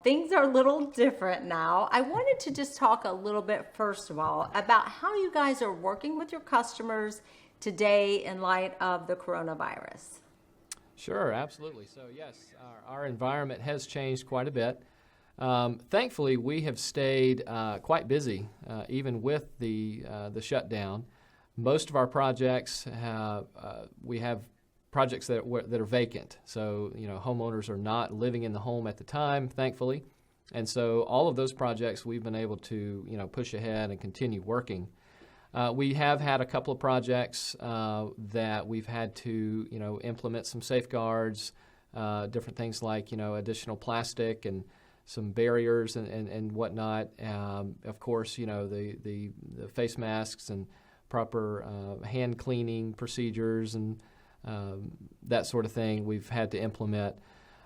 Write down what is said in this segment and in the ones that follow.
Things are a little different now. I wanted to just talk a little bit, first of all, about how you guys are working with your customers today in light of the coronavirus. Sure, absolutely. So yes, our environment has changed quite a bit. Thankfully, we have stayed quite busy, even with the shutdown. Most of our projects we have projects that are vacant. So homeowners are not living in the home at the time, thankfully, and so all of those projects we've been able to push ahead and continue working. We have had a couple of projects that we've had to implement some safeguards, different things like additional plastic and some barriers and whatnot. Of course, the face masks and proper hand cleaning procedures and that sort of thing we've had to implement.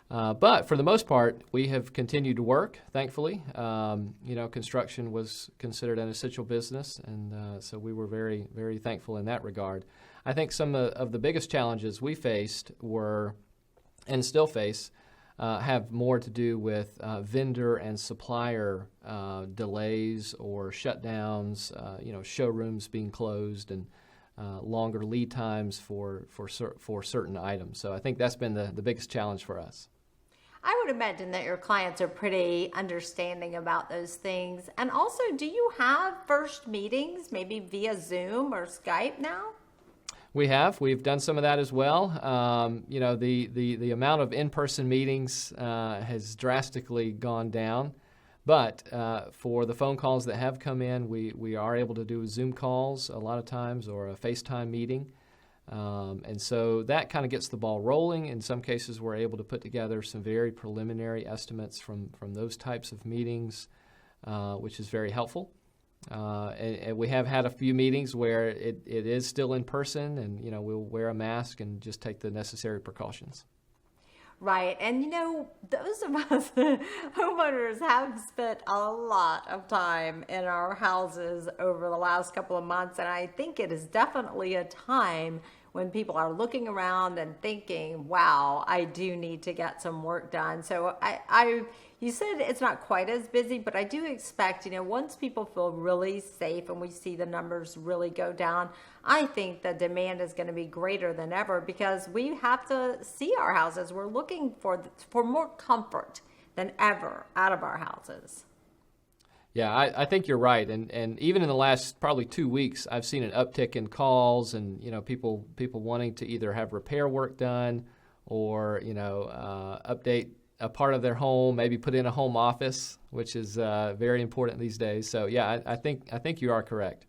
But for the most part, we have continued to work, thankfully. Construction was considered an essential business, and so we were very, very thankful in that regard. I think some of the biggest challenges we faced were, and still face, have more to do with vendor and supplier delays or shutdowns, showrooms being closed and longer lead times for certain items. So I think that's been the biggest challenge for us. I would imagine that your clients are pretty understanding about those things. And also, do you have first meetings, maybe via Zoom or Skype now? We've done some of that as well. The amount of in-person meetings has drastically gone down, but for the phone calls that have come in, we are able to do Zoom calls a lot of times or a FaceTime meeting, and so that kind of gets the ball rolling. In some cases, we're able to put together some very preliminary estimates from those types of meetings, which is very helpful. And we have had a few meetings where it is still in person, and we'll wear a mask and just take the necessary precautions. Right. And those of us homeowners have spent a lot of time in our houses over the last couple of months, and I think it is definitely a time when people are looking around and thinking, wow, I do need to get some work done. So you said it's not quite as busy, but I do expect, once people feel really safe and we see the numbers really go down, I think the demand is going to be greater than ever because we have to see our houses. We're looking for more comfort than ever out of our houses. Yeah, I think you're right, and even in the last probably 2 weeks, I've seen an uptick in calls, and people wanting to either have repair work done, or update a part of their home, maybe put in a home office, which is very important these days. So yeah, I think you are correct.